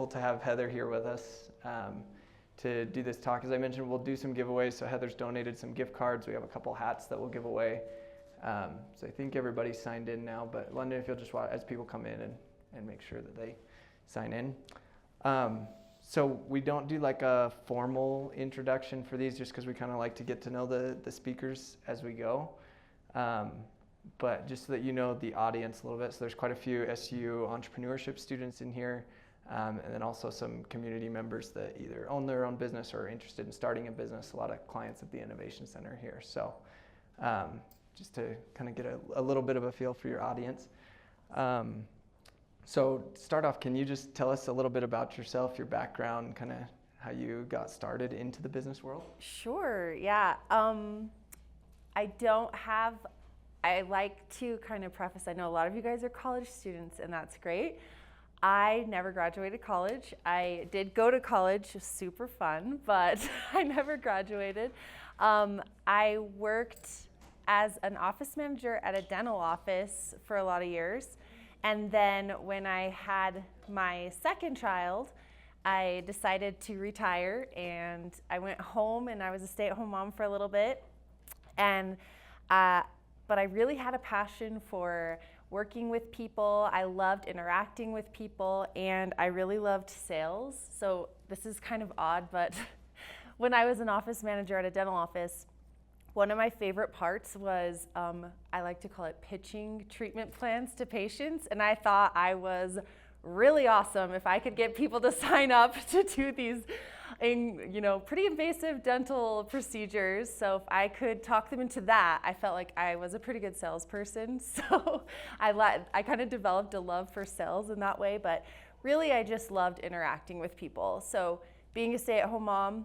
grateful to have Heather here with us to do this talk. As I mentioned, we'll do some giveaways. So Heather's donated some gift cards. We have a couple hats that we'll give away. So I think everybody's signed in now, but London, if you'll just watch as people come in and make sure that they sign in. So we don't do like a formal introduction for these just because we kind of like to get to know the speakers as we go. But just so that you know the audience a little bit, so there's quite a few SU entrepreneurship students in here, and then also some community members that either own their own business or are interested in starting a business, a lot of clients at the Innovation Center here. So just to kind of get a little bit of a feel for your audience. So to start off, can you just tell us a little bit about yourself, your background, kind of how you got started into the business world? Sure, yeah. I like to kind of preface, I know a lot of you guys are college students, and that's great. I never graduated college. I did go to college, super fun, but I never graduated. I worked as an office manager at a dental office for a lot of years. And then when I had my second child, I decided to retire, and I went home and I was a stay-at-home mom for a little bit. And but I really had a passion for working with people. I loved interacting with people, and I really loved sales. So this is kind of odd, but when I was an office manager at a dental office, one of my favorite parts was, I like to call it pitching treatment plans to patients, and I thought I was really awesome if I could get people to sign up to do these pretty invasive dental procedures. So if I could talk them into that, I felt like I was a pretty good salesperson. So I kind of developed a love for sales in that way, but really I just loved interacting with people. So being a stay-at-home mom,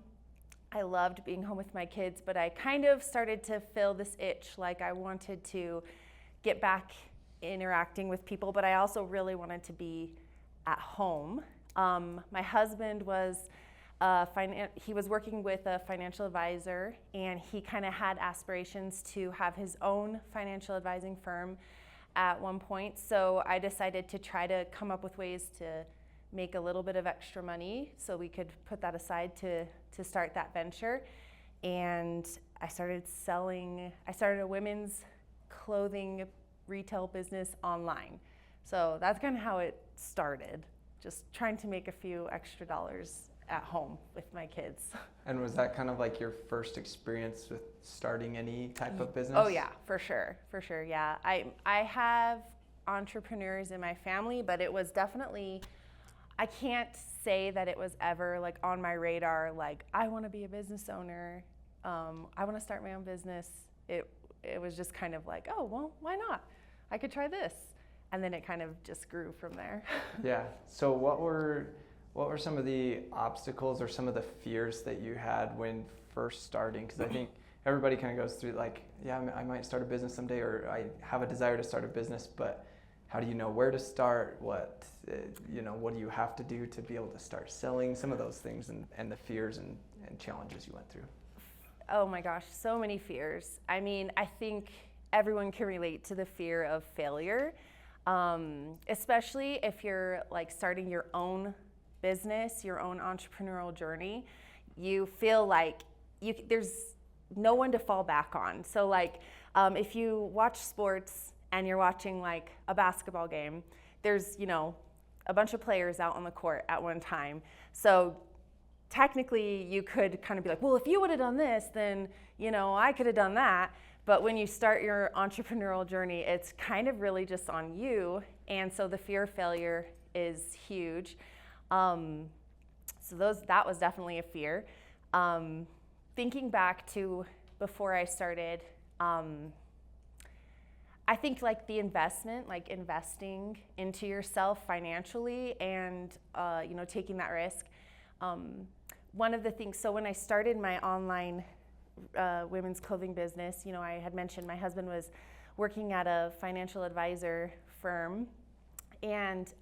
I loved being home with my kids, but I kind of started to feel this itch, like I wanted to get back interacting with people, but I also really wanted to be at home. My husband was he was working with a financial advisor, and he kind of had aspirations to have his own financial advising firm at one point. So I decided to try to come up with ways to make a little bit of extra money so we could put that aside to start that venture. And I started a women's clothing retail business online. So that's kind of how it started, just trying to make a few extra dollars at home with my kids. And was that kind of like your first experience with starting any type of business? Oh yeah, for sure, yeah. I have entrepreneurs in my family, but it was definitely, I can't say that it was ever like on my radar, like I want to be a business owner, I want to start my own business. It was just kind of like, oh, well, why not? I could try this. And then it kind of just grew from there. Yeah, so what were some of the obstacles or some of the fears that you had when first starting? Because I think everybody kind of goes through like, yeah, I might start a business someday, or I have a desire to start a business, but how do you know where to start? What do you have to do to be able to start selling? Some of those things and the fears and challenges you went through. Oh my gosh, so many fears. I mean, I think everyone can relate to the fear of failure, especially if you're like starting your own business, your own entrepreneurial journey. You feel like there's no one to fall back on. So like if you watch sports and you're watching like a basketball game, there's, a bunch of players out on the court at one time. So technically you could kind of be like, well, if you would have done this, then, I could have done that. But when you start your entrepreneurial journey, it's kind of really just on you. And so the fear of failure is huge. So that was definitely a fear. Thinking back to before I started, I think like the investment, like investing into yourself financially and, taking that risk. One of the things, so when I started my online women's clothing business, I had mentioned my husband was working at a financial advisor firm, and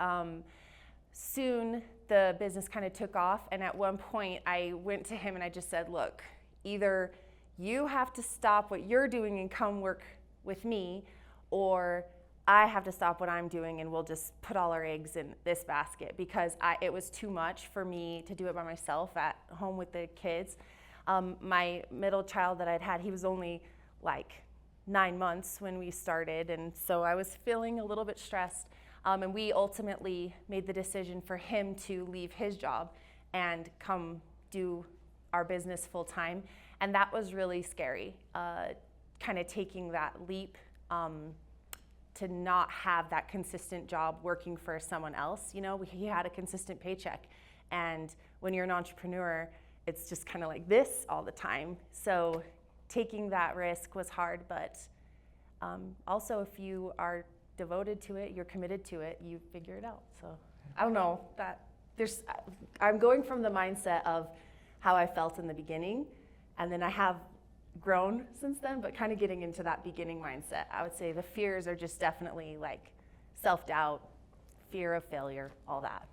soon the business kind of took off. And at one point I went to him and I just said, look, either you have to stop what you're doing and come work with me, or I have to stop what I'm doing and we'll just put all our eggs in this basket, because it was too much for me to do it by myself at home with the kids. My middle child that I'd had, he was only like 9 months when we started, and so I was feeling a little bit stressed. And we ultimately made the decision for him to leave his job and come do our business full time. And that was really scary, kind of taking that leap to not have that consistent job working for someone else. You know, he had a consistent paycheck. And when you're an entrepreneur, it's just kind of like this all the time. So taking that risk was hard, but also if you are devoted to it, you're committed to it, you figure it out. So I don't know, I'm going from the mindset of how I felt in the beginning, and then I have grown since then, but kind of getting into that beginning mindset. I would say the fears are just definitely like self-doubt, fear of failure, all that.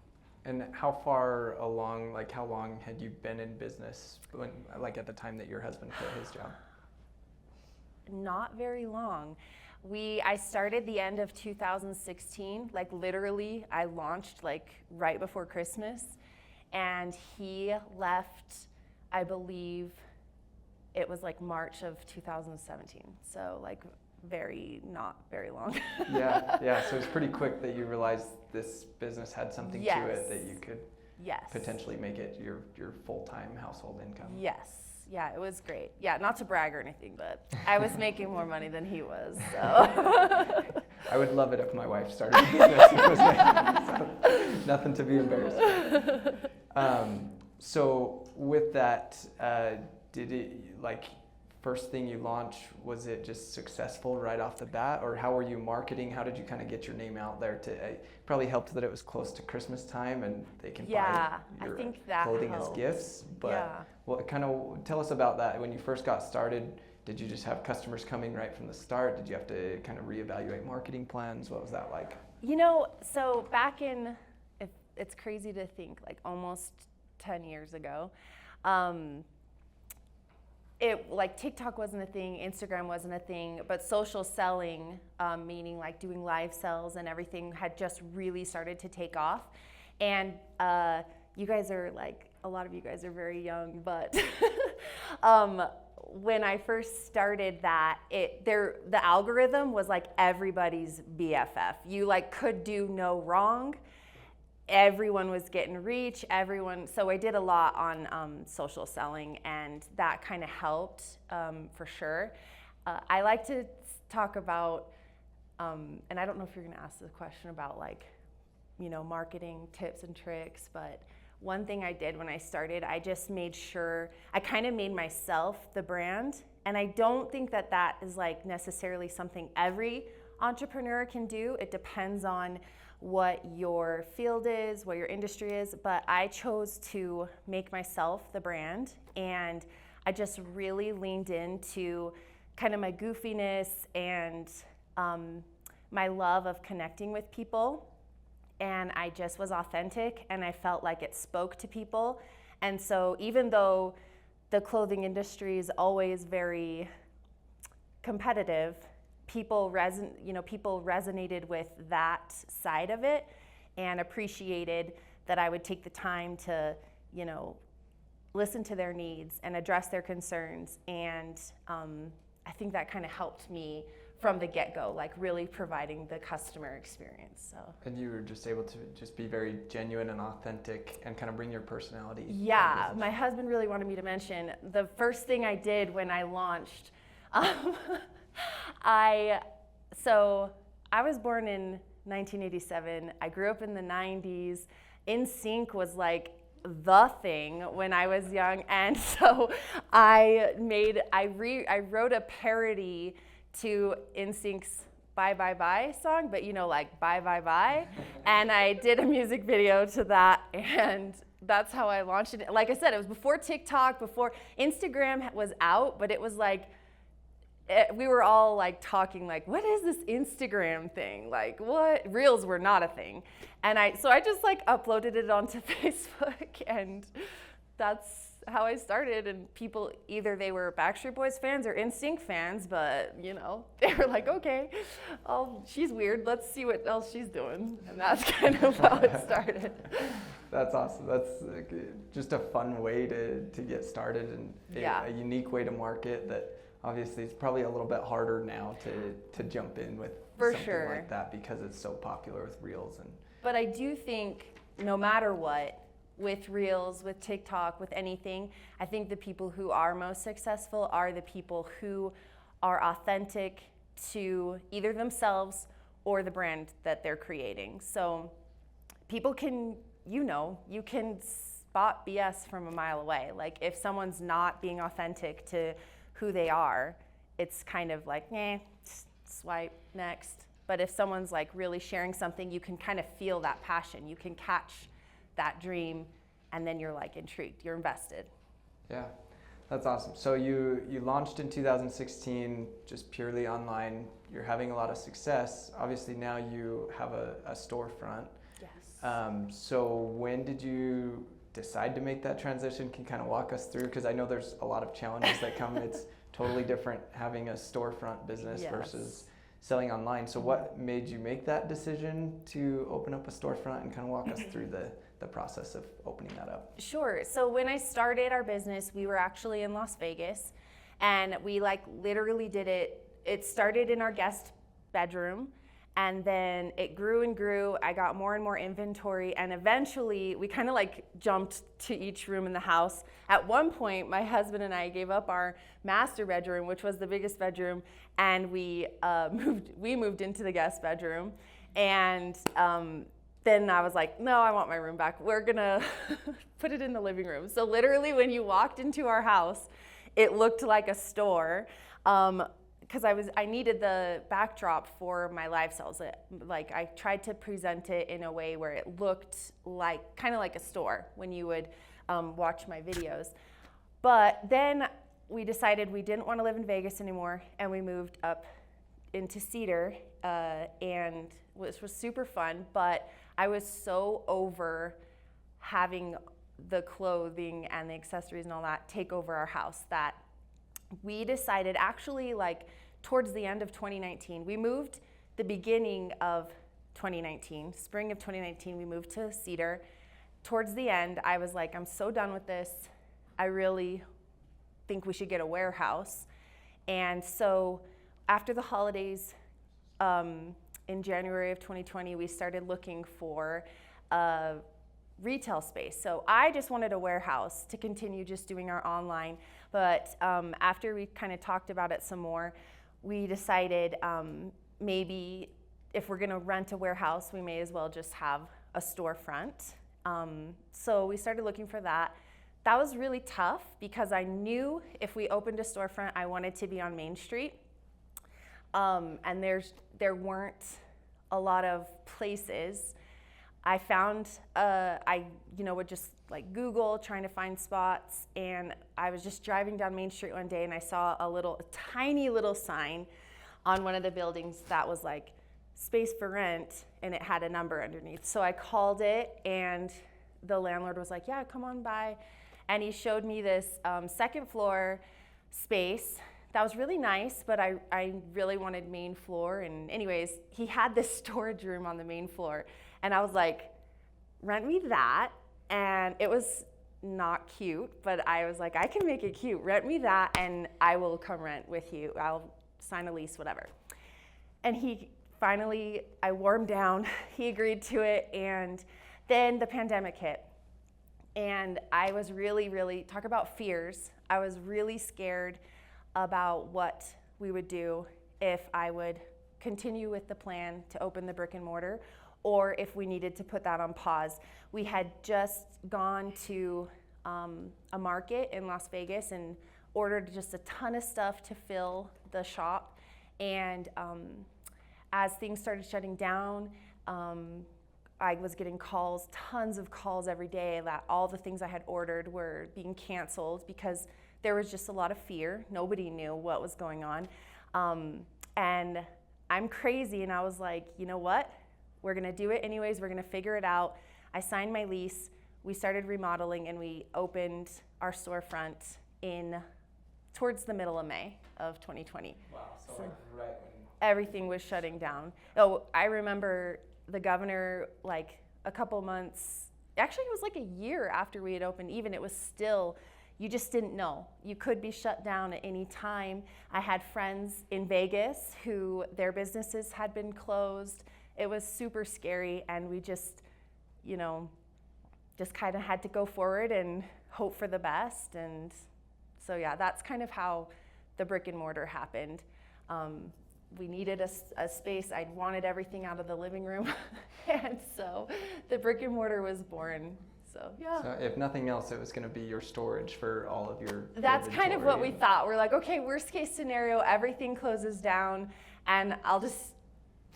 And how far along, like how long had you been in business when, like at the time that your husband quit his job? Not very long. I started the end of 2016, like literally I launched like right before Christmas, and he left, I believe it was like March of 2017. So like not very long. Yeah, so it's pretty quick that you realized this business had something to it that you could potentially make it your full-time household income. Yes. Yeah, it was great. Yeah, not to brag or anything, but I was making more money than he was, so. I would love it if my wife started a business and was making, so nothing to be embarrassed about. So with that, did it, like, first thing you launched, was it just successful right off the bat, or how were you marketing? How did you kind of get your name out there? It probably helped that it was close to Christmas time and they can buy your clothing as gifts. But tell us about that. When you first got started, did you just have customers coming right from the start? Did you have to kind of reevaluate marketing plans? What was that like? You know, so back in, it's crazy to think, like almost 10 years ago, like TikTok wasn't a thing, Instagram wasn't a thing, but social selling, meaning like doing live sales and everything, had just really started to take off. And you guys are like, a lot of you guys are very young, but when I first started that, the algorithm was like everybody's BFF. You like could do no wrong. Everyone was getting reach, so I did a lot on social selling, and that kind of helped for sure. I like to talk about, and I don't know if you're gonna ask the question about like, you know, marketing tips and tricks, but one thing I did when I started, I just made sure, I kind of made myself the brand, and I don't think that is like necessarily something every entrepreneur can do. It depends on what your field is, what your industry is, but I chose to make myself the brand, and I just really leaned into kind of my goofiness and my love of connecting with people, and I just was authentic, and I felt like it spoke to people. And so even though the clothing industry is always very competitive, people resonated with that side of it and appreciated that I would take the time to, you know, listen to their needs and address their concerns. And I think that kind of helped me from the get-go, like really providing the customer experience. So. And you were just able to just be very genuine and authentic and kind of bring your personality. Yeah, my husband really wanted me to mention the first thing I did when I launched. I was born in 1987. I grew up in the 90s. NSYNC was like the thing when I was young, and so I wrote a parody to NSYNC's Bye Bye Bye song, but you know, like bye bye bye, and I did a music video to that, and that's how I launched it. Like I said, it was before TikTok, before Instagram was out, but it was like, we were all like talking like, what is this Instagram thing? Like, what? Reels were not a thing. And so I just like uploaded it onto Facebook, and how I started, and people, either they were Backstreet Boys fans or NSYNC fans, but you know, they were like, okay, oh, she's weird, let's see what else she's doing. And that's kind of how it started. That's awesome. That's just a fun way to get started, and a unique way to market that obviously it's probably a little bit harder now to jump in with something like that because it's so popular with Reels. But I do think no matter what, with Reels, with TikTok, with anything, I think the people who are most successful are the people who are authentic to either themselves or the brand that they're creating. So people can, you can spot BS from a mile away. Like if someone's not being authentic to who they are, it's kind of like, swipe next. But if someone's like really sharing something, you can kind of feel that passion. You can catch that dream, and then you're like intrigued, you're invested. Yeah, that's awesome. So you launched in 2016, just purely online. You're having a lot of success. Obviously now you have a storefront. Yes. So when did you decide to make that transition? Can you kind of walk us through? Because I know there's a lot of challenges that come. It's totally different having a storefront business versus selling online. So what made you make that decision to open up a storefront, and kind of walk us through the process of opening that up? Sure. So when I started our business, we were actually in Las Vegas, and we like literally did it. It started in our guest bedroom, and then it grew and grew. I got more and more inventory, and eventually we kind of like jumped to each room in the house. At one point, my husband and I gave up our master bedroom, which was the biggest bedroom, and we moved into the guest bedroom. And then I was like, no, I want my room back. We're gonna put it in the living room. So literally when you walked into our house, it looked like a store. Because I needed the backdrop for my live sales. Like I tried to present it in a way where it looked like kind of like a store when you would watch my videos. But then we decided we didn't want to live in Vegas anymore, and we moved up into Cedar, and which was super fun. But I was so over having the clothing and the accessories and all that take over our house that we decided, actually, like towards the end of 2019, we moved the beginning of 2019, spring of 2019, we moved to Cedar. Towards the end, I was like, I'm so done with this. I really think we should get a warehouse. And so after the holidays, in January of 2020, we started looking for a retail space. So I just wanted a warehouse to continue just doing our online. But after we kind of talked about it some more, we decided maybe if we're gonna rent a warehouse, we may as well just have a storefront. So we started looking for that. That was really tough because I knew if we opened a storefront, I wanted to be on Main Street. And there weren't a lot of places. I found, would just like Google trying to find spots, and I was just driving down Main Street one day and I saw a tiny little sign on one of the buildings that was like space for rent, and it had a number underneath. So I called it, and the landlord was like, yeah, come on by. And he showed me this second floor space that was really nice, but I really wanted main floor. And anyways, he had this storage room on the main floor, and I was like, rent me that. And it was not cute, but I was like, I can make it cute. Rent me that, and I will come rent with you. I'll sign a lease, whatever. And he finally, I wore him down. He agreed to it, and then the pandemic hit. And I was really, talk about fears. I was really scared about what we would do if I would continue with the plan to open the brick and mortar, or if we needed to put that on pause. We had just gone to a market in Las Vegas and ordered just a ton of stuff to fill the shop. And as things started shutting down, I was getting calls, tons of calls every day, that all the things I had ordered were being canceled because there was just a lot of fear. Nobody knew what was going on. And I'm crazy, and I was like, you know what? We're gonna do it anyways, we're gonna figure it out. I signed my lease. we started remodeling and we opened our storefront towards the middle of May of 2020. Wow, so like right when everything was shutting down. Oh, I remember the governor, like a couple months, actually it was like a year after we had opened, even it was still, you just didn't know. You could be shut down at any time. I had friends in Vegas who their businesses had been closed. It was super scary, and we just, you know, just kind of had to go forward and hope for the best. And so yeah, that's kind of how the brick and mortar happened. We needed a space. I'd wanted everything out of the living room. And so the brick and mortar was born. So yeah. So if nothing else, it was going to be your storage for all of your That's kind of what we inventory. thought. We're like, okay, worst case scenario, everything closes down and I'll just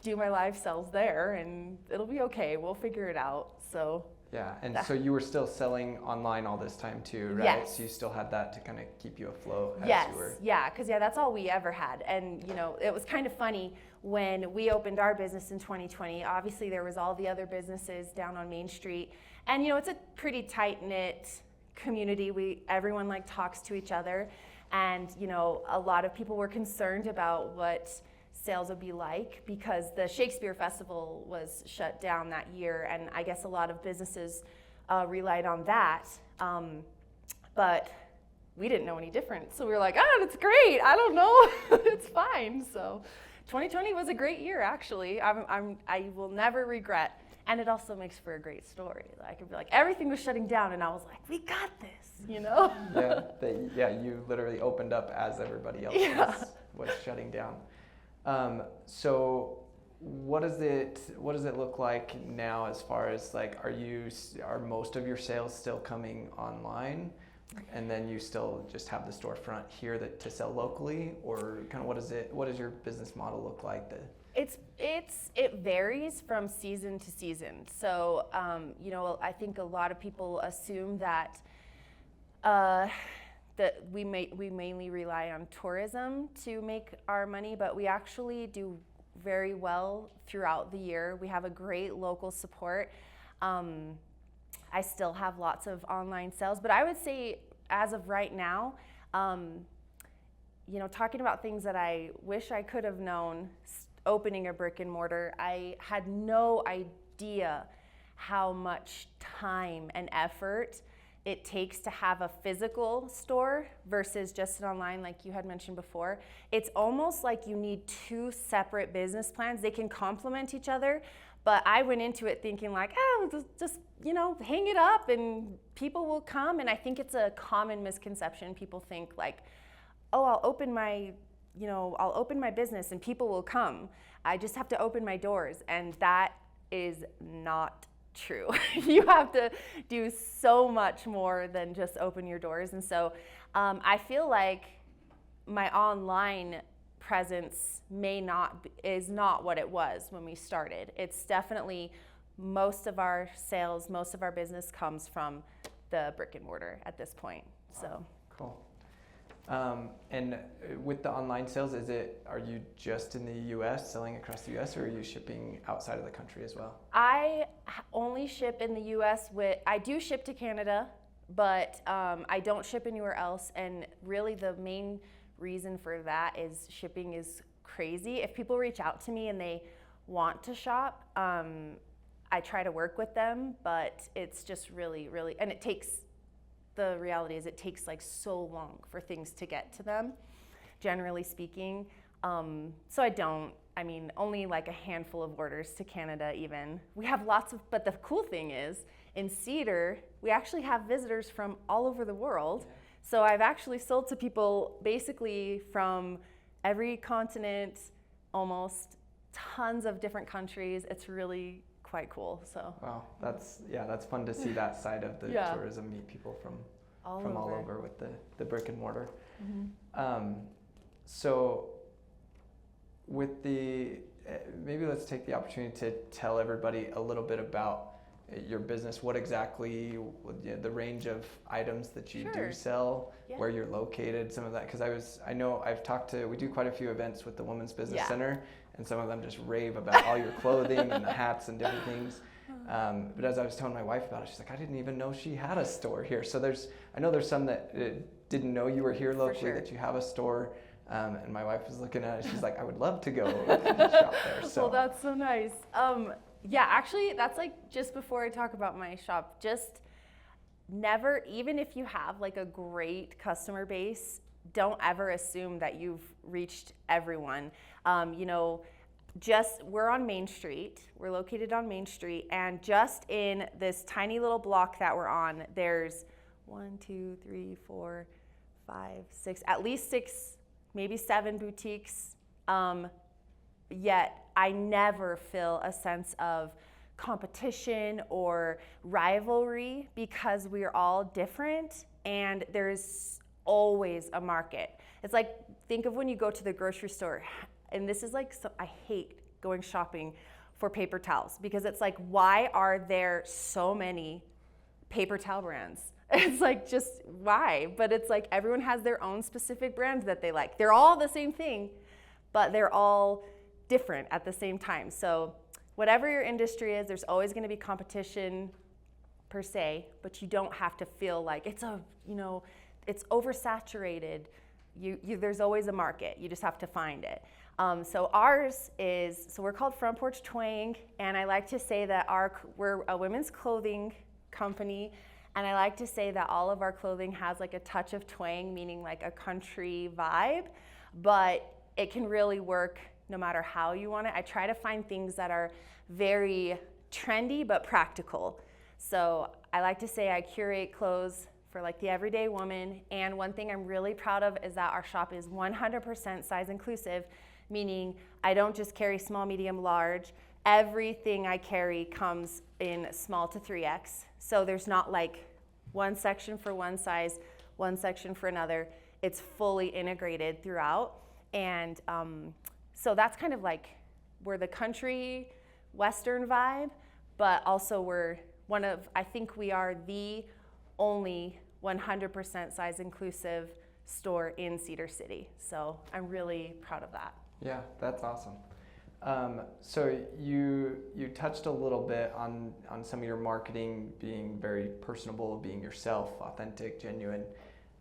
do my live sales there and it'll be okay. We'll figure it out. So Yeah, and so you were still selling online all this time too, right? Yes. So you still had that to kind of keep you afloat as yes, you were. yeah, because that's all we ever had. And you know, it was kind of funny when we opened our business in 2020. Obviously, there was all the other businesses down on Main Street, and you know, it's a pretty tight knit community. Everyone like talks to each other, and you know, a lot of people were concerned about what sales would be like because the Shakespeare Festival was shut down that year, and I guess a lot of businesses relied on that. But we didn't know any different, so we were like, "Oh, that's great. I don't know, it's fine." So, 2020 was a great year, actually. I will never regret, and it also makes for a great story. Like, it'd be like everything was shutting down, and I was like, "We got this," you know? Yeah, you literally opened up as everybody else was shutting down. So what does it look like now as far as like, are most of your sales still coming online, and then you still just have the storefront here to sell locally, or kind of what does your business model look like? It varies from season to season. So you know, I think a lot of people assume that that we mainly rely on tourism to make our money, but we actually do very well throughout the year. We have a great local support. I still have lots of online sales, but I would say as of right now, you know, talking about things that I wish I could have known opening a brick and mortar, I had no idea how much time and effort it takes to have a physical store versus just an online, like you had mentioned before. It's almost like you need two separate business plans. They can complement each other, but I went into it thinking like, oh, just you know, hang it up and people will come. And I think it's a common misconception. People think like, oh, I'll open my business and people will come. I just have to open my doors, and that is not true. You have to do so much more than just open your doors. And so I feel like my online presence is not what it was when we started. It's definitely most of our sales, most of our business comes from the brick and mortar at this point. So Cool. And with the online sales, are you just in the U.S., selling across the U.S., or are you shipping outside of the country as well? I only ship in the U.S. I do ship to Canada, but I don't ship anywhere else. And really the main reason for that is shipping is crazy. If people reach out to me and they want to shop, I try to work with them, but it's just really, really, and the reality is it takes like so long for things to get to them, generally speaking. So only like a handful of orders to Canada even. We have but the cool thing is in Cedar, we actually have visitors from all over the world. So I've actually sold to people basically from every continent, almost tons of different countries. It's really quite cool. So wow, that's fun to see that side of the tourism, meet people from all over with the brick and mortar. Mm-hmm. So with maybe let's take the opportunity to tell everybody a little bit about your business, what exactly the range of items that you do sell, where you're located, some of that, because we do quite a few events with the Women's Business Center, and some of them just rave about all your clothing and the hats and different things. But as I was telling my wife about it, she's like, I didn't even know she had a store here. So I know there's some that didn't know you were here locally, sure. that you have a store. And my wife was looking at it. She's like, I would love to go shop there. So. Well, that's so nice. Yeah, actually, that's like just before I talk about my shop, just never, even if you have like a great customer base, don't ever assume that you've reached everyone. We're on Main Street. We're located on Main Street, and just in this tiny little block that we're on, there's 1, 2, 3, 4, 5, 6, at least 6, maybe 7 boutiques. Yet I never feel a sense of competition or rivalry because we're all different, and there's always a market. It's like, think of when you go to the grocery store, and this is like, I hate going shopping for paper towels because it's like, why are there so many paper towel brands? It's like, just why? But it's like everyone has their own specific brand that they like. They're all the same thing, but they're all different at the same time. So whatever your industry is, there's always going to be competition per se, but you don't have to feel like it's oversaturated. There's always a market. You just have to find it. So we're called Front Porch Twang, and I like to say that we're a women's clothing company, and I like to say that all of our clothing has like a touch of twang, meaning like a country vibe, but it can really work no matter how you want it. I try to find things that are very trendy but practical. So I like to say I curate clothes for like the everyday woman, and one thing I'm really proud of is that our shop is 100% size inclusive, meaning I don't just carry small, medium, large. Everything I carry comes in small to 3X. So there's not like one section for one size, one section for another. It's fully integrated throughout. And so that's kind of like, we're the country Western vibe, but also I think we are the only 100% size inclusive store in Cedar City. So I'm really proud of that. Yeah, that's awesome. So you touched a little bit on some of your marketing being very personable, being yourself, authentic, genuine.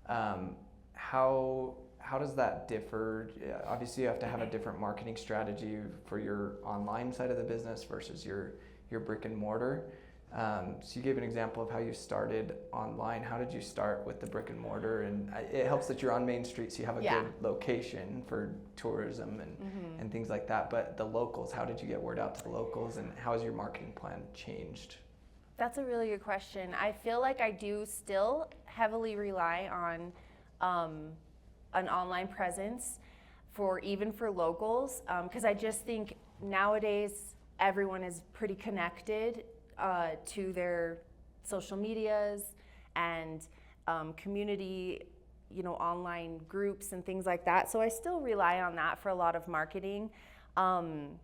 How does that differ? Obviously, you have to have a different marketing strategy for your online side of the business versus your brick and mortar. So you gave an example of how you started online. How did you start with the brick and mortar? And it helps that you're on Main Street, so you have a good location for tourism and things like that. But the locals, how did you get word out to the locals, and how has your marketing plan changed? That's a really good question. I feel like I do still heavily rely on an online presence even for locals, because I just think nowadays everyone is pretty connected to their social medias and community, online groups and things like that. So I still rely on that for a lot of marketing. One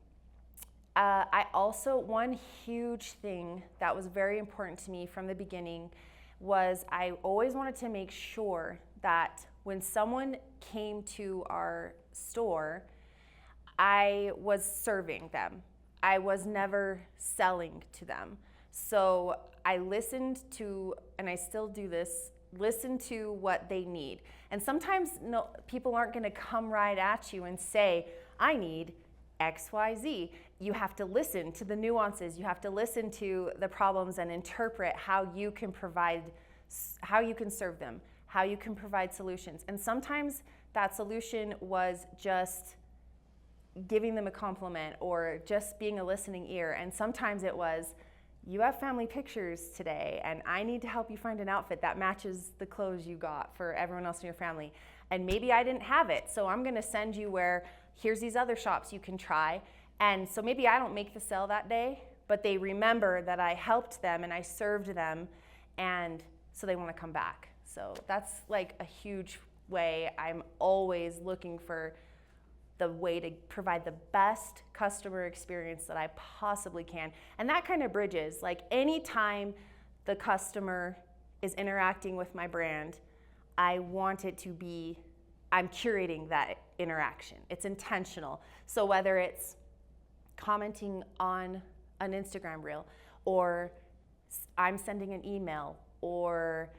huge thing that was very important to me from the beginning was I always wanted to make sure that when someone came to our store, I was serving them. I was never selling to them. So I listened to, and I still do this, listen to what they need. And sometimes people aren't gonna come right at you and say, I need X, Y, Z. You have to listen to the nuances. You have to listen to the problems and interpret how you can serve them, how you can provide solutions. And sometimes that solution was just giving them a compliment or just being a listening ear. And sometimes it was, you have family pictures today, and I need to help you find an outfit that matches the clothes you got for everyone else in your family. And maybe I didn't have it, so I'm gonna send you here's these other shops you can try. And so maybe I don't make the sale that day, but they remember that I helped them and I served them, and so they wanna come back. So that's like a huge way. I'm always looking for the way to provide the best customer experience that I possibly can. And that kind of bridges, like anytime the customer is interacting with my brand, I want it to be, I'm curating that interaction. It's intentional. So whether it's commenting on an Instagram reel, or I'm sending an email, or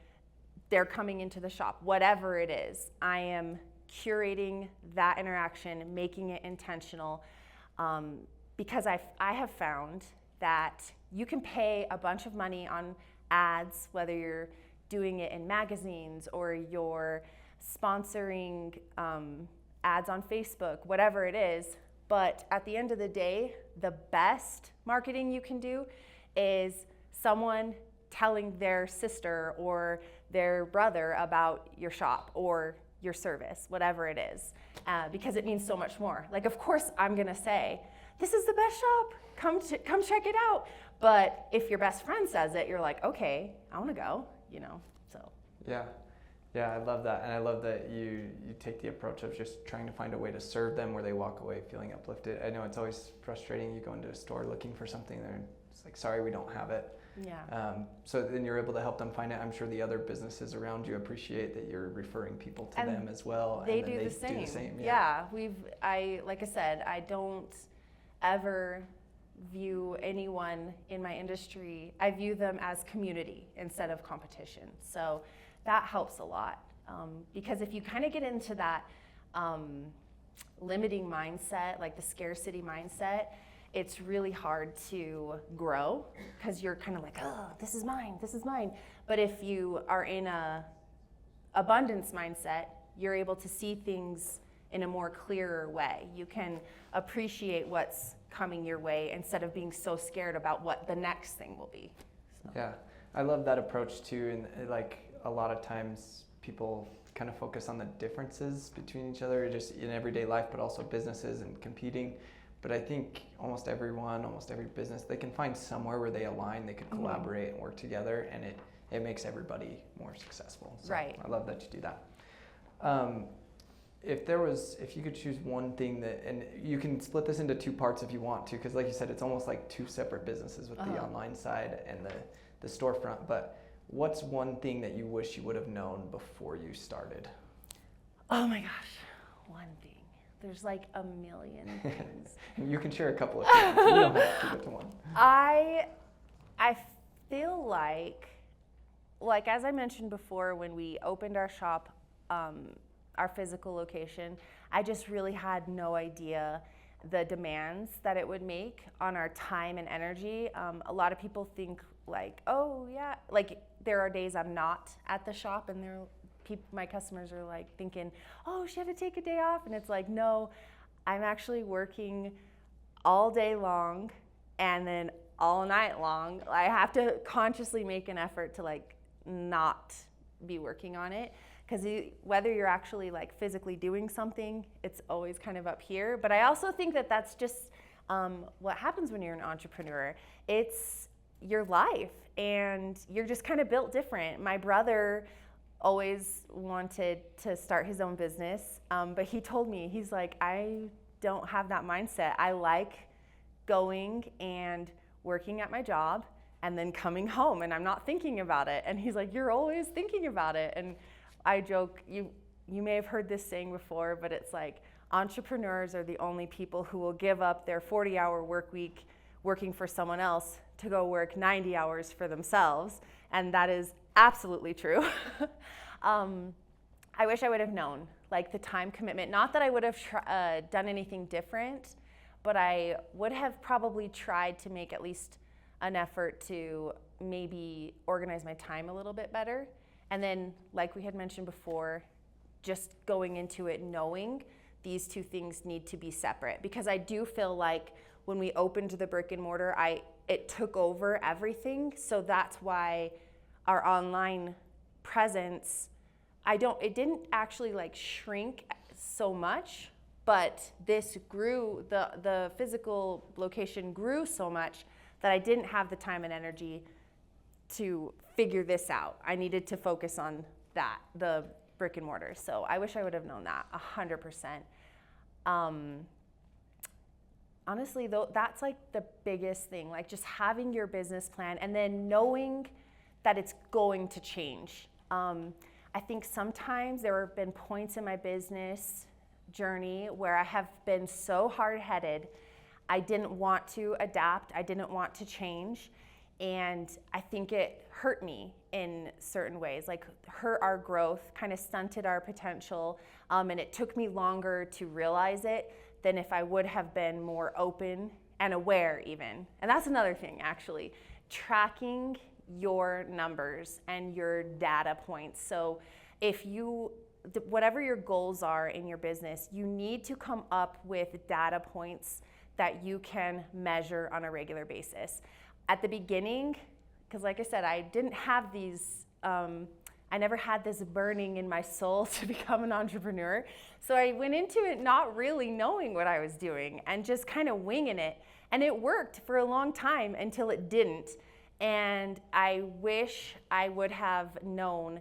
they're coming into the shop, whatever it is. I am curating that interaction, making it intentional, because I have found that you can pay a bunch of money on ads, whether you're doing it in magazines or you're sponsoring ads on Facebook, whatever it is. But at the end of the day, the best marketing you can do is someone telling their sister or their brother about your shop or your service, whatever it is, because it means so much more. Like, of course, I'm gonna say, this is the best shop, come check it out. But if your best friend says it, you're like, okay, I wanna go, so. Yeah, I love that. And I love that you take the approach of just trying to find a way to serve them where they walk away feeling uplifted. I know it's always frustrating. You go into a store looking for something, and it's like, sorry, we don't have it. Yeah. So then you're able to help them find it. I'm sure the other businesses around you appreciate that you're referring people to them as well. They and do then the same. Do the same. Yeah. Like I said, I don't ever view anyone in my industry, I view them as community instead of competition. So that helps a lot, because if you kind of get into that limiting mindset, like the scarcity mindset, it's really hard to grow because you're kind of like, oh, this is mine. But if you are in a abundance mindset, you're able to see things in a more clearer way. You can appreciate what's coming your way instead of being so scared about what the next thing will be. So. Yeah, I love that approach too. And like a lot of times people kind of focus on the differences between each other just in everyday life, but also businesses and competing. But I think almost every business, they can find somewhere where they align, they can collaborate and work together, and it makes everybody more successful. So right. I love that you do that. If you could choose one thing and you can split this into two parts if you want to, because like you said, it's almost like two separate businesses with the online side and the storefront. But what's one thing that you wish you would have known before you started? Oh my gosh, one thing. There's like a million things. You can share a couple of things. You don't have to keep it to one. I feel like as I mentioned before, when we opened our shop, our physical location, I just really had no idea the demands that it would make on our time and energy. A lot of people think like, oh yeah, like there are days I'm not at the shop and my customers are like thinking, oh, she had to take a day off. And it's like, no, I'm actually working all day long and then all night long. I have to consciously make an effort to like not be working on it. Because whether you're actually like physically doing something, it's always kind of up here. But I also think that that's just what happens when you're an entrepreneur. It's your life and you're just kind of built different. My brother always wanted to start his own business, but he told me, he's like, I don't have that mindset. I like going and working at my job and then coming home and I'm not thinking about it. And he's like, you're always thinking about it. And I joke, you may have heard this saying before, but it's like entrepreneurs are the only people who will give up their 40-hour work week working for someone else to go work 90 hours for themselves. And that is absolutely true. I wish I would have known, like the time commitment. Not that I would have done anything different, but I would have probably tried to make at least an effort to maybe organize my time a little bit better. And then, like we had mentioned before, just going into it knowing these two things need to be separate. Because I do feel like when we opened the brick and mortar, it took over everything. So that's why our online presence, it didn't actually like shrink so much, but this grew, the physical location grew so much that I didn't have the time and energy to figure this out. I needed to focus on that, the brick and mortar. So I wish I would have known that 100%. Honestly, though, that's like the biggest thing, like just having your business plan and then knowing that it's going to change. I think sometimes there have been points in my business journey where I have been so hard-headed, I didn't want to adapt, I didn't want to change. And I think it hurt me in certain ways, like hurt our growth, kind of stunted our potential. And it took me longer to realize it than if I would have been more open and aware even. And that's another thing, actually, tracking your numbers and your data points. So if you, whatever your goals are in your business, you need to come up with data points that you can measure on a regular basis. At the beginning, because like I said, I didn't have these, I never had this burning in my soul to become an entrepreneur. So I went into it not really knowing what I was doing and just kind of winging it. And it worked for a long time until it didn't. And I wish I would have known,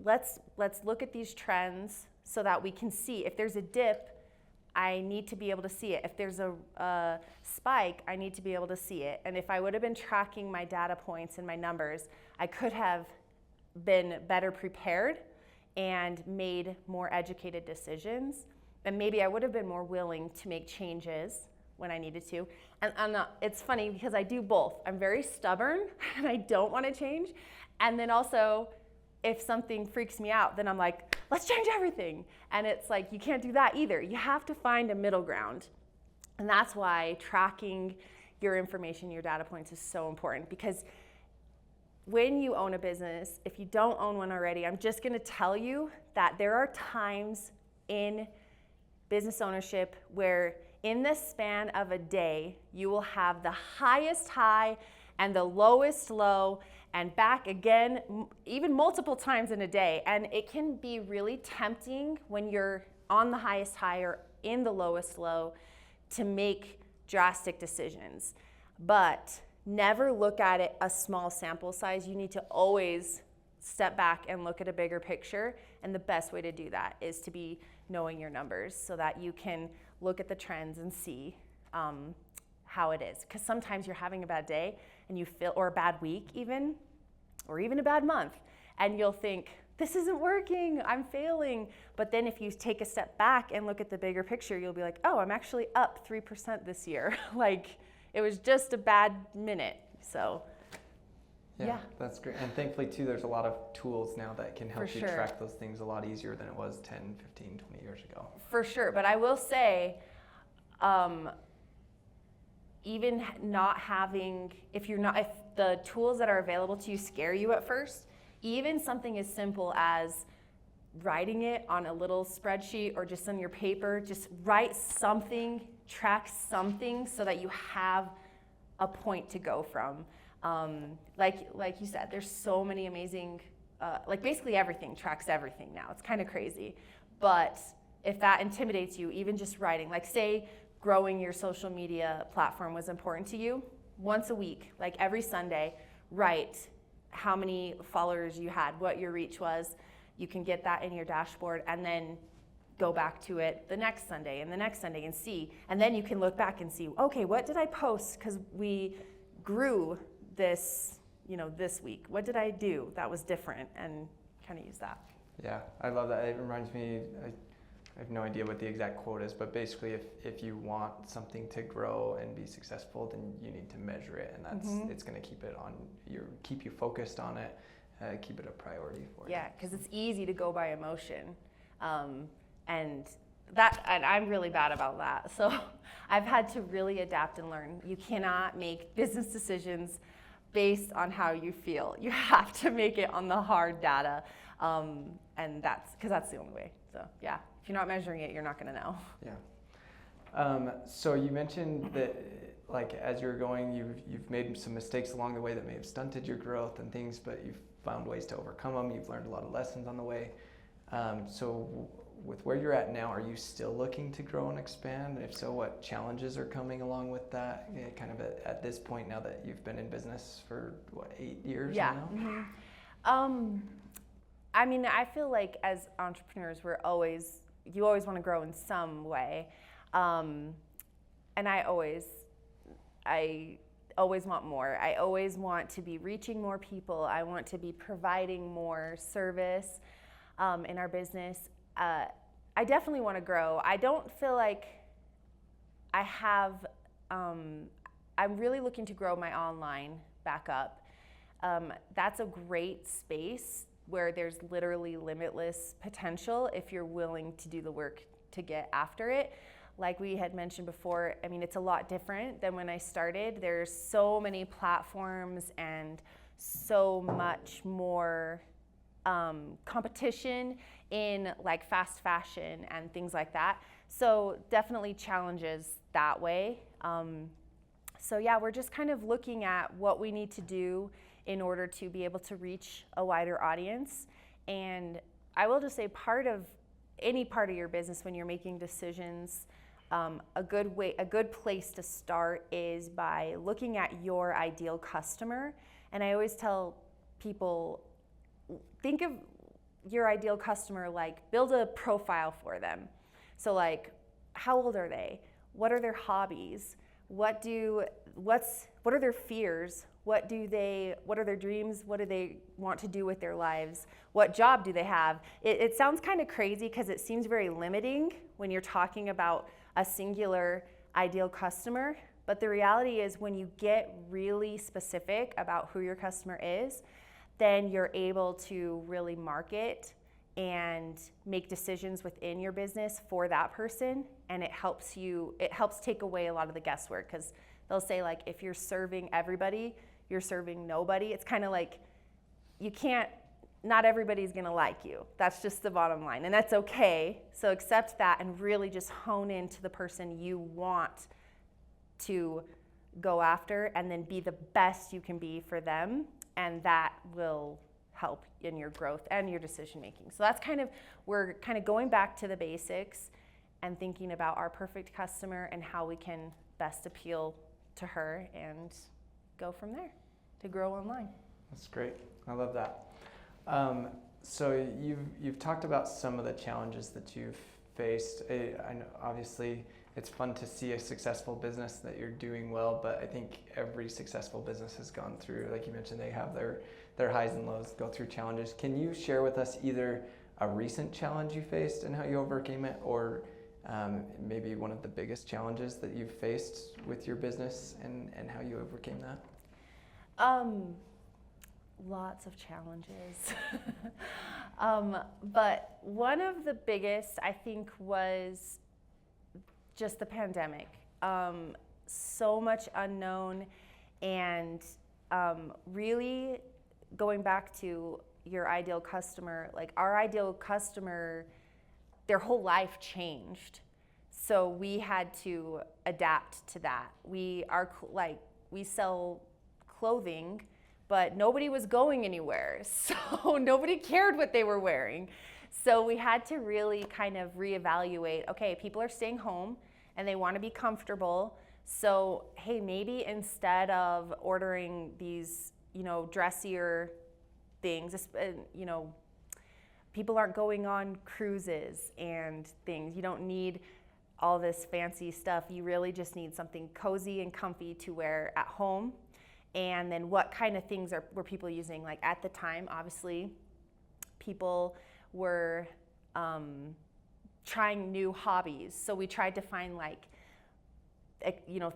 let's look at these trends so that we can see if there's a dip, I need to be able to see it. If there's a spike, I need to be able to see it. And if I would have been tracking my data points and my numbers, I could have been better prepared and made more educated decisions. And maybe I would have been more willing to make changes when I needed to. And it's funny because I do both. I'm very stubborn and I don't want to change. And then also, if something freaks me out, then I'm like, let's change everything. And it's like, you can't do that either. You have to find a middle ground. And that's why tracking your information, your data points is so important, because when you own a business, if you don't own one already, I'm just gonna tell you that there are times in business ownership where in the span of a day, you will have the highest high and the lowest low, and back again, even multiple times in a day. And it can be really tempting when you're on the highest high or in the lowest low to make drastic decisions. But never look at it a small sample size. You need to always step back and look at a bigger picture. And the best way to do that is to be knowing your numbers so that you can look at the trends and see how it is. Because sometimes you're having a bad day and you feel, or a bad week even, or even a bad month, and you'll think, this isn't working, I'm failing. But then if you take a step back and look at the bigger picture, you'll be like, oh, I'm actually up 3% this year. Like, it was just a bad minute. So yeah, that's great. And thankfully too, there's a lot of tools now that can help For you sure. track those things a lot easier than it was 10, 15, 20 years ago. For sure. But I will say, even not having, if the tools that are available to you scare you at first, even something as simple as writing it on a little spreadsheet or just on your paper, just write something, track something so that you have a point to go from. Like you said, there's so many amazing, like basically everything tracks everything now. It's kind of crazy. But if that intimidates you, even just writing, like say growing your social media platform was important to you, once a week, like every Sunday, write how many followers you had, what your reach was. You can get that in your dashboard and then go back to it the next Sunday and the next Sunday and see. And then you can look back and see, okay, what did I post? Because we grew this, this week. What did I do that was different? And kind of use that. Yeah, I love that. It reminds me, I have no idea what the exact quote is, but basically if you want something to grow and be successful, then you need to measure it, and that's it's going to keep you focused on it, keep it a priority for you. Yeah, because it's easy to go by emotion, and I'm really bad about that. So I've had to really adapt and learn. You cannot make business decisions based on how you feel. You have to make it on the hard data, and that's the only way. So yeah. If you're not measuring it, you're not going to know. Yeah. So you mentioned that, like, as you're going, you've made some mistakes along the way that may have stunted your growth and things, but you've found ways to overcome them. You've learned a lot of lessons on the way. So with where you're at now, are you still looking to grow and expand? And if so, what challenges are coming along with that? Kind of at this point now that you've been in business for 8 years now? Mm-hmm. I mean, I feel like as entrepreneurs, you always want to grow in some way. And I always want more. I always want to be reaching more people. I want to be providing more service in our business. I definitely want to grow. I don't feel like I have, I'm really looking to grow my online back up. That's a great space where there's literally limitless potential if you're willing to do the work to get after it. Like we had mentioned before, I mean, it's a lot different than when I started. There's so many platforms and so much more competition in like fast fashion and things like that. So definitely challenges that way. So yeah, we're just kind of looking at what we need to do in order to be able to reach a wider audience. And I will just say any part of your business when you're making decisions, a good place to start is by looking at your ideal customer. And I always tell people, think of your ideal customer, like build a profile for them. So like, how old are they? What are their hobbies? What are their fears? What are their dreams? What do they want to do with their lives? What job do they have? It sounds kind of crazy because it seems very limiting when you're talking about a singular ideal customer. But the reality is when you get really specific about who your customer is, then you're able to really market and make decisions within your business for that person. And it helps take away a lot of the guesswork, because they'll say, like, if you're serving everybody, you're serving nobody. It's kind of like not everybody's gonna like you. That's just the bottom line, and that's okay. So accept that and really just hone into the person you want to go after, and then be the best you can be for them, and that will help in your growth and your decision making. So we're kind of going back to the basics and thinking about our perfect customer and how we can best appeal to her and go from there to grow online. That's great. I love that. So you've talked about some of the challenges that you've faced. I know obviously it's fun to see a successful business that you're doing well, but I think every successful business has gone through, like you mentioned, they have their highs and lows, go through challenges. Can you share with us either a recent challenge you faced and how you overcame it, or maybe one of the biggest challenges that you've faced with your business and how you overcame that? Lots of challenges. But one of the biggest, I think, was just the pandemic. So much unknown, and really going back to your ideal customer, like our ideal customer, their whole life changed. So we had to adapt to that. We sell clothing, but nobody was going anywhere. So nobody cared what they were wearing. So we had to really kind of reevaluate, okay, people are staying home and they want to be comfortable. So, hey, maybe instead of ordering these, dressier things, people aren't going on cruises and things. You don't need all this fancy stuff. You really just need something cozy and comfy to wear at home. And then what kind of things were people using? Like at the time, obviously, people were trying new hobbies. So we tried to find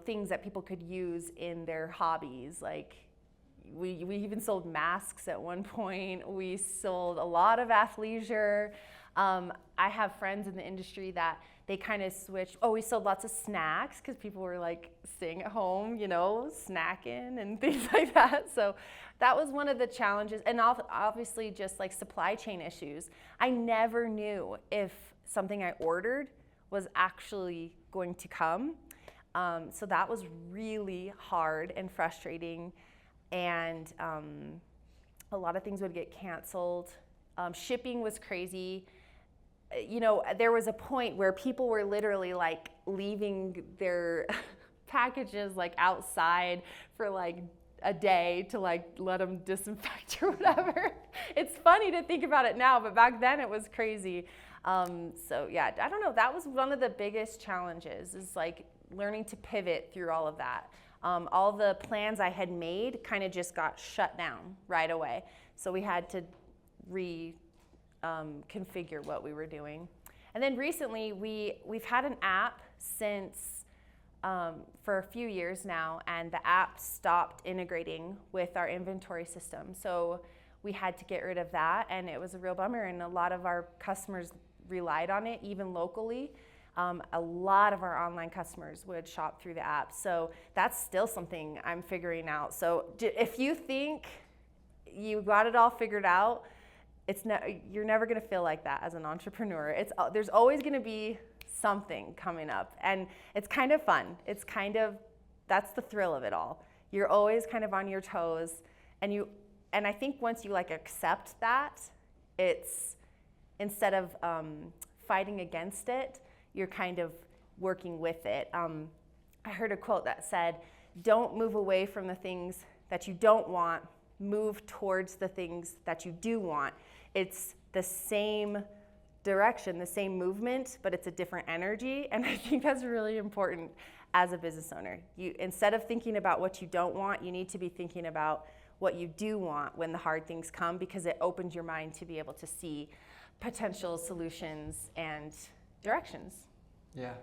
things that people could use in their hobbies. Like we even sold masks at one point. We sold a lot of athleisure. I have friends in the industry that they kind of switched. Oh, we sold lots of snacks because people were like staying at home, snacking and things like that. So that was one of the challenges. And obviously just like supply chain issues. I never knew if something I ordered was actually going to come. So that was really hard and frustrating. And a lot of things would get canceled. Shipping was crazy. There was a point where people were literally like leaving their packages like outside for like a day to like let them disinfect or whatever. It's funny to think about it now, but back then it was crazy. So yeah, I don't know. That was one of the biggest challenges, is like learning to pivot through all of that. All the plans I had made kind of just got shut down right away. So we had to configure what we were doing. And then recently we've had an app since for a few years now, and the app stopped integrating with our inventory system. So we had to get rid of that, and it was a real bummer, and a lot of our customers relied on it, even locally. A lot of our online customers would shop through the app. So that's still something I'm figuring out. So if you think you got it all figured out, you're never gonna feel like that as an entrepreneur. There's always gonna be something coming up, and it's kind of fun. That's the thrill of it all. You're always kind of on your toes, and I think once you like accept that, it's instead of fighting against it, you're kind of working with it. I heard a quote that said, "Don't move away from the things that you don't want, move towards the things that you do want." It's the same direction, the same movement, but it's a different energy, and I think that's really important as a business owner. Instead of thinking about what you don't want, you need to be thinking about what you do want when the hard things come, because it opens your mind to be able to see potential solutions and directions. Yeah,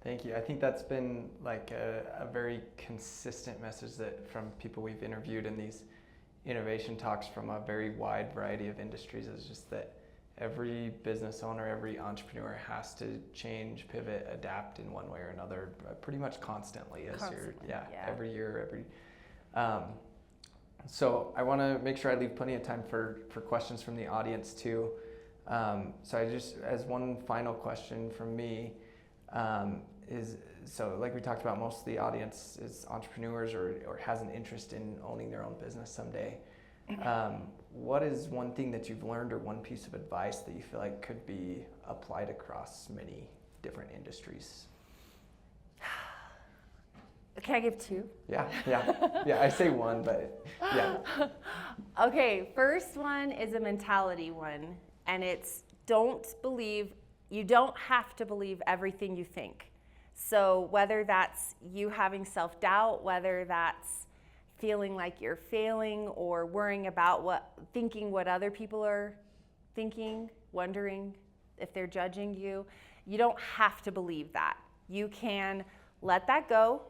thank you. I think that's been like a very consistent message that from people we've interviewed in these innovation talks from a very wide variety of industries, is just that every business owner, every entrepreneur has to change, pivot, adapt in one way or another, pretty much constantly every year, so I want to make sure I leave plenty of time for questions from the audience too. So I just, as one final question from me, so like we talked about, most of the audience is entrepreneurs or has an interest in owning their own business someday. What is one thing that you've learned, or one piece of advice that you feel like could be applied across many different industries? Can I give two? Yeah, I say one, but yeah. Okay, first one is a mentality one, and it's you don't have to believe everything you think. So whether that's you having self-doubt, whether that's feeling like you're failing, or worrying about thinking what other people are thinking, wondering if they're judging you, you don't have to believe that. You can let that go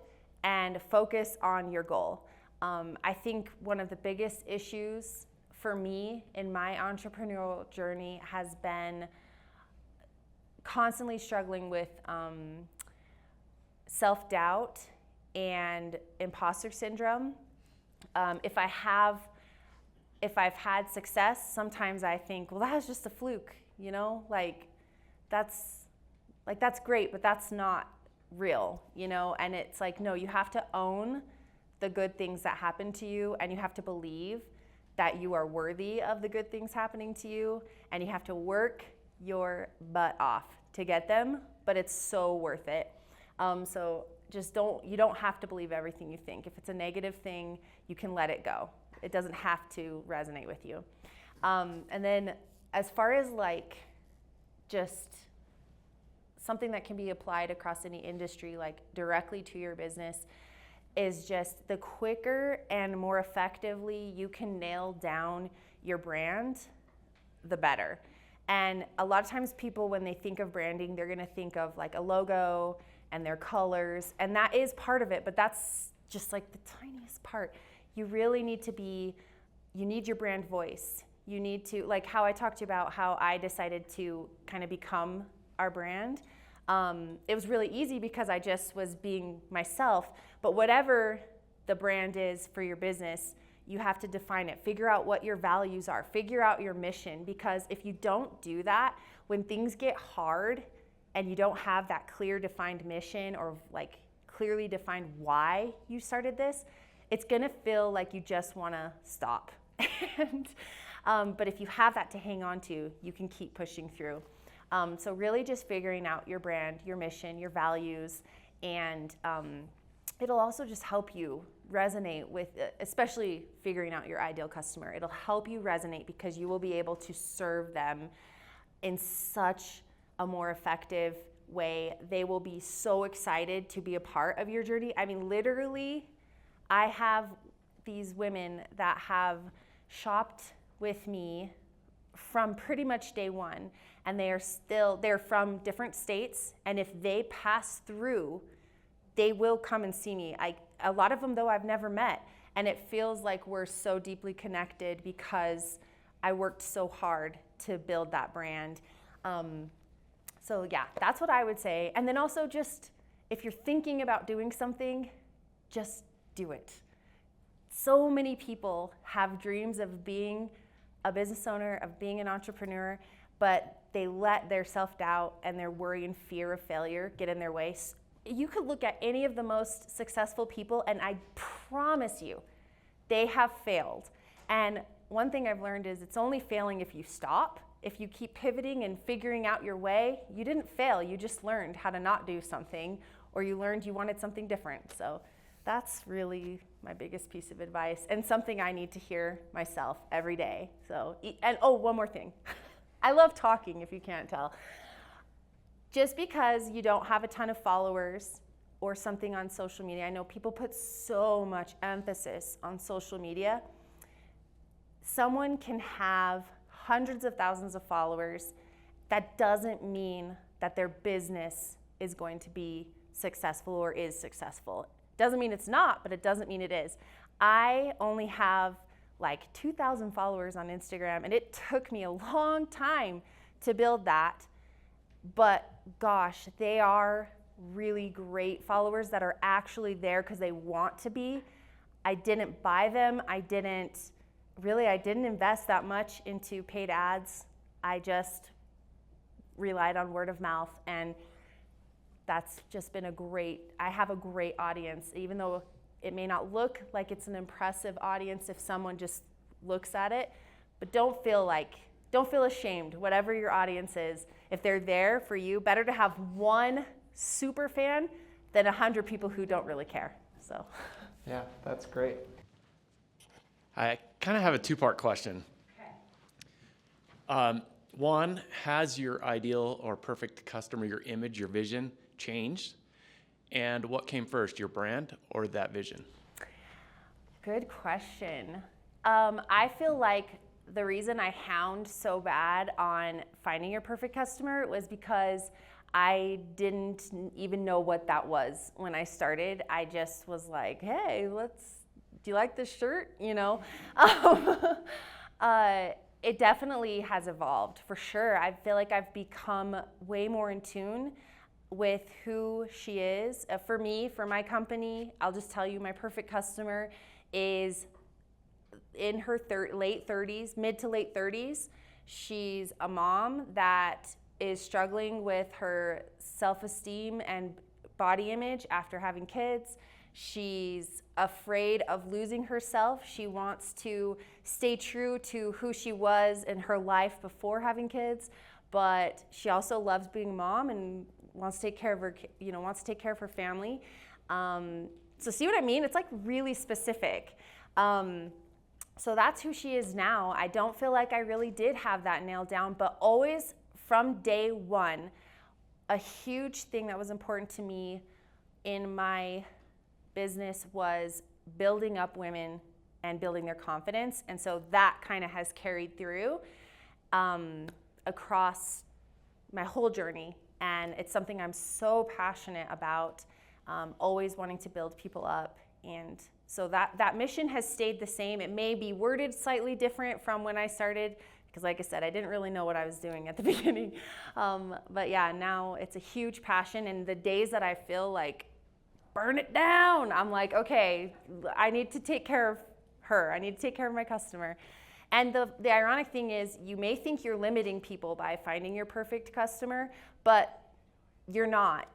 and focus on your goal. I think one of the biggest issues for me in my entrepreneurial journey has been constantly struggling with self-doubt and imposter syndrome. If I've had success, sometimes I think, well, that was just a fluke, that's great, but that's not real, and it's like, no, you have to own the good things that happen to you, and you have to believe that you are worthy of the good things happening to you, and you have to work your butt off to get them, but it's so worth it. So just you don't have to believe everything you think. If it's a negative thing, you can let it go. It doesn't have to resonate with you. And then as far as like just something that can be applied across any industry, like directly to your business, is just the quicker and more effectively you can nail down your brand, the better. And a lot of times people, when they think of branding, they're gonna think of like a logo and their colors, and that is part of it, but that's just like the tiniest part. You really need you need your brand voice. You need to, like how I talked to you about how I decided to kind of become our brand. It was really easy because I just was being myself, but whatever the brand is for your business, you have to define it. Figure out what your values are. Figure out your mission, because if you don't do that, when things get hard and you don't have that clear defined mission, or like clearly defined why you started this, it's gonna feel like you just wanna stop. But if you have that to hang on to, you can keep pushing through. So really just figuring out your brand, your mission, your values, and it'll also just help you resonate with, especially figuring out your ideal customer. It'll help you resonate because you will be able to serve them in such a more effective way. They will be so excited to be a part of your journey. I mean, literally, I have these women that have shopped with me from pretty much day one, and they're from different states, and if they pass through they will come and see me. A lot of them, though, I've never met. And it feels like we're so deeply connected because I worked so hard to build that brand. So yeah, that's what I would say. And then also just, if you're thinking about doing something, just do it. So many people have dreams of being a business owner, of being an entrepreneur, but they let their self-doubt and their worry and fear of failure get in their way. You could look at any of the most successful people, and I promise you, they have failed. And one thing I've learned is it's only failing if you stop. If you keep pivoting and figuring out your way, you didn't fail, you just learned how to not do something, or you learned you wanted something different. So that's really my biggest piece of advice, and something I need to hear myself every day. So, and oh, one more thing. I love talking, if you can't tell. Just because you don't have a ton of followers or something on social media, I know people put so much emphasis on social media. Someone can have hundreds of thousands of followers. That doesn't mean that their business is going to be successful or is successful. Doesn't mean it's not, but it doesn't mean it is. I only have like 2,000 followers on Instagram, and it took me a long time to build that. But gosh, they are really great followers that are actually there because they want to be. I didn't buy them. I didn't invest that much into paid ads. I just relied on word of mouth, and that's just been I have a great audience, even though it may not look like it's an impressive audience if someone just looks at it, but don't feel ashamed, whatever your audience is. If they're there for you, better to have one super fan than 100 people who don't really care. So. Yeah, that's great. I kind of have a two-part question. Okay. One, has your ideal or perfect customer, your image, your vision changed? And what came first, your brand or that vision? Good question. I feel like the reason I hound so bad on finding your perfect customer was because I didn't even know what that was when I started. I just was like, hey, do you like this shirt? You know? It definitely has evolved, for sure. I feel like I've become way more in tune with who she is. For me, for my company, I'll just tell you, my perfect customer is in her late 30s, mid to late 30s. She's a mom that is struggling with her self-esteem and body image after having kids. She's afraid of losing herself. She wants to stay true to who she was in her life before having kids, but she also loves being a mom and wants to take care of her family. So see what I mean? It's like really specific. So that's who she is now. I don't feel like I really did have that nailed down, but always from day one, a huge thing that was important to me in my business was building up women and building their confidence. And so that kind of has carried through across my whole journey. And it's something I'm so passionate about, always wanting to build people up. And so that mission has stayed the same. It may be worded slightly different from when I started, because like I said, I didn't really know what I was doing at the beginning. But yeah, now it's a huge passion. And the days that I feel like, burn it down, I'm like, okay, I need to take care of her. I need to take care of my customer. And the ironic thing is, you may think you're limiting people by finding your perfect customer, but you're not.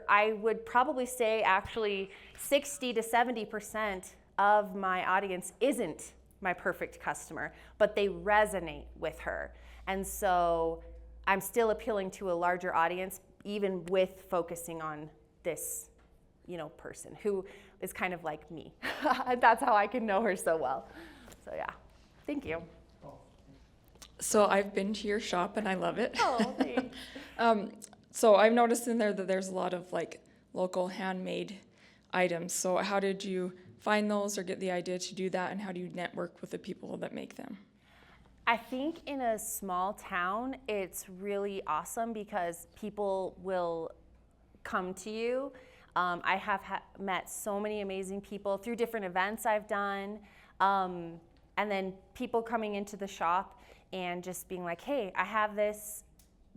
I would probably say actually 60 to 70% of my audience isn't my perfect customer, but they resonate with her. And so I'm still appealing to a larger audience, even with focusing on this, person who is kind of like me. That's how I can know her so well. So yeah, thank you. So I've been to your shop and I love it. Oh, thanks. So I've noticed in there that there's a lot of like local handmade items. So how did you find those or get the idea to do that, and how do you network with the people that make them? I think in a small town, it's really awesome because people will come to you. I have met so many amazing people through different events I've done, and then people coming into the shop and just being like, hey, I have this.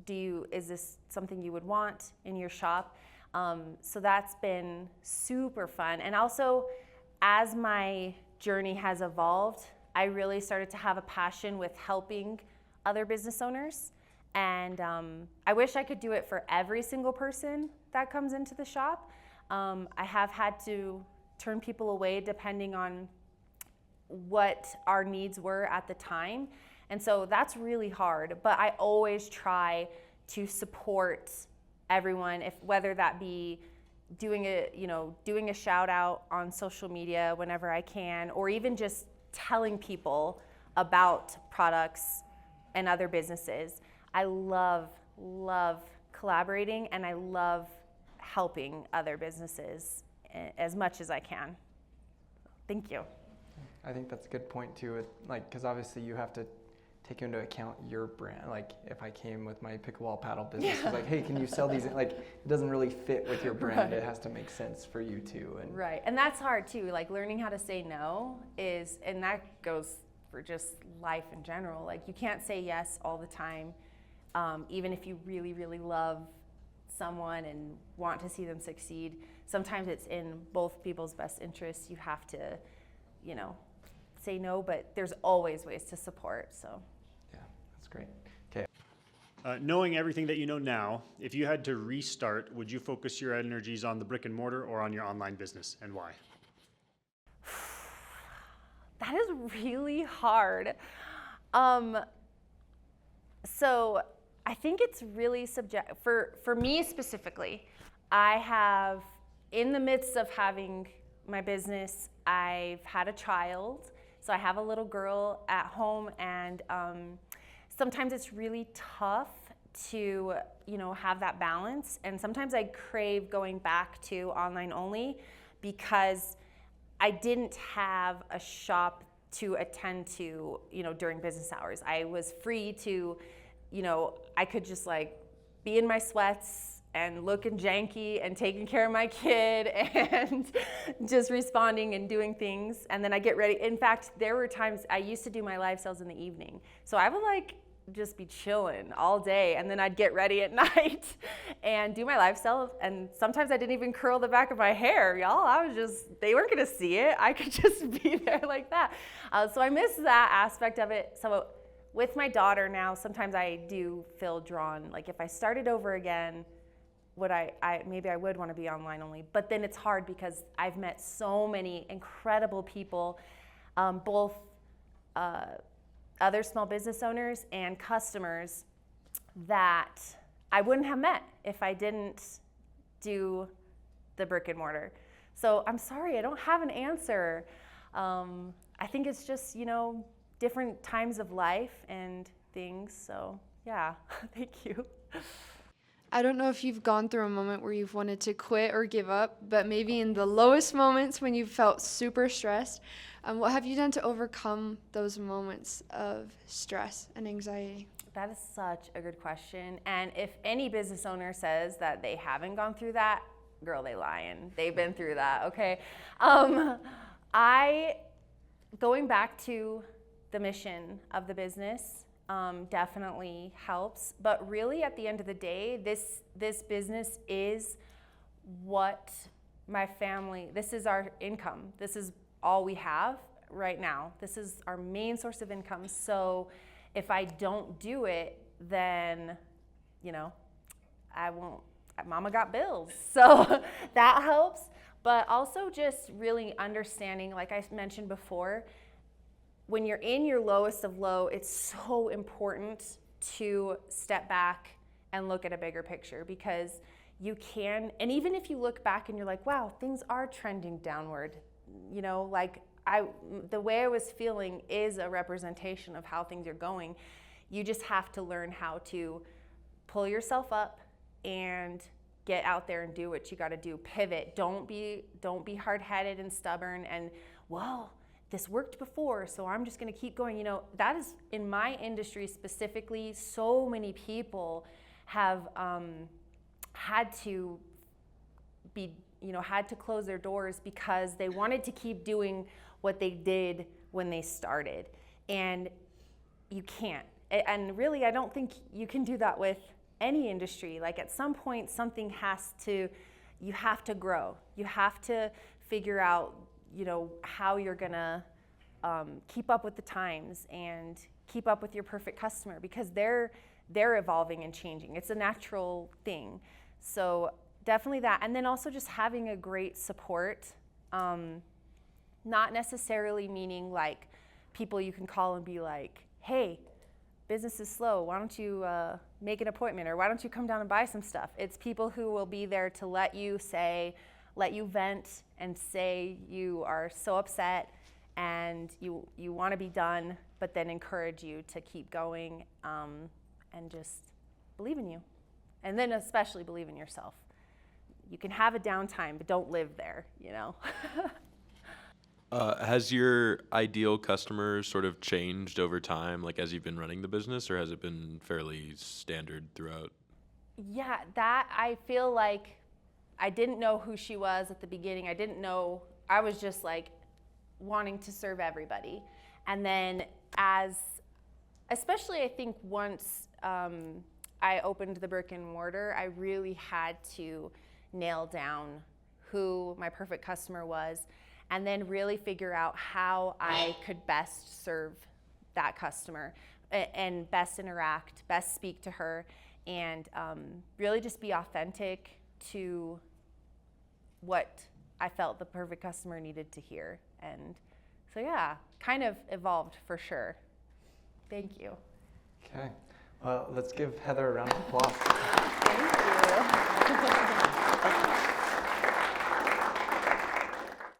Is this something you would want in your shop? So that's been super fun. And also, as my journey has evolved, I really started to have a passion with helping other business owners. And I wish I could do it for every single person that comes into the shop. I have had to turn people away depending on what our needs were at the time. And so that's really hard, but I always try to support everyone, whether that be doing a shout out on social media whenever I can, or even just telling people about products and other businesses. I love collaborating, and I love helping other businesses as much as I can. Thank you. I think that's a good point too, because obviously you have to take into account your brand. Like if I came with my pickleball paddle business, it's like, hey, can you sell these? Like it doesn't really fit with your brand. Right. It has to make sense for you too. And right, and that's hard too. Like learning how to say no and that goes for just life in general. Like you can't say yes all the time, even if you really, really love someone and want to see them succeed. Sometimes it's in both people's best interests. You have to, say no, but there's always ways to support, so. Yeah, that's great. Okay. Knowing everything that you know now, if you had to restart, would you focus your energies on the brick and mortar or on your online business, and why? That is really hard. So I think it's really subjective. For me specifically, I have, in the midst of having my business, I've had a child. So I have a little girl at home, and sometimes it's really tough to, have that balance. And sometimes I crave going back to online only because I didn't have a shop to attend to, during business hours. I was free to, I could just be in my sweats and looking janky and taking care of my kid and just responding and doing things. And then I get ready. In fact, there were times I used to do my live sales in the evening. So I would just be chilling all day, and then I'd get ready at night and do my live sale. And sometimes I didn't even curl the back of my hair, y'all. They weren't gonna see it. I could just be there like that. So I miss that aspect of it. So with my daughter now, sometimes I do feel drawn. Like if I started over again, maybe I would want to be online only, but then it's hard because I've met so many incredible people, both other small business owners and customers that I wouldn't have met if I didn't do the brick and mortar. So I'm sorry, I don't have an answer. I think it's just, different times of life and things. So yeah, thank you. I don't know if you've gone through a moment where you've wanted to quit or give up, but maybe in the lowest moments when you felt super stressed, what have you done to overcome those moments of stress and anxiety? That is such a good question. And if any business owner says that they haven't gone through that, girl, they lying. They've been through that, okay? Going back to the mission of the business, definitely helps, but really at the end of the day, this business is what this is our income. This is all we have right now. This is our main source of income. So if I don't do it, then, I won't, mama got bills. So that helps, but also just really understanding, like I mentioned before, when you're in your lowest of low, it's so important to step back and look at a bigger picture, because you can, and even if you look back and you're like, wow, things are trending downward, the way I was feeling is a representation of how things are going. You just have to learn how to pull yourself up and get out there and do what you got to do. Pivot. Don't be hard-headed and stubborn and, well, this worked before, so I'm just going to keep going. That is, in my industry specifically, so many people have had to be had to close their doors because they wanted to keep doing what they did when they started. And you can't. And really, I don't think you can do that with any industry. Like at some point, you have to grow. You have to figure out, how you're gonna keep up with the times and keep up with your perfect customer, because they're evolving and changing. It's a natural thing. So definitely that. And then also just having a great support, not necessarily meaning like people you can call and be like, hey, business is slow, why don't you make an appointment, or why don't you come down and buy some stuff? It's people who will be there to let you vent and say you are so upset and you want to be done, but then encourage you to keep going, and just believe in you. And then especially believe in yourself. You can have a downtime, but don't live there, Has your ideal customer sort of changed over time, like as you've been running the business, or has it been fairly standard throughout? Yeah, that I feel like I didn't know who she was at the beginning. I was just like wanting to serve everybody. And then especially I think once I opened the brick and mortar, I really had to nail down who my perfect customer was, and then really figure out how I could best serve that customer and best interact, best speak to her, and really just be authentic to what I felt the perfect customer needed to hear. And so yeah, kind of evolved for sure. Thank you. Okay. Well, let's give Heather a round of applause. Thank you.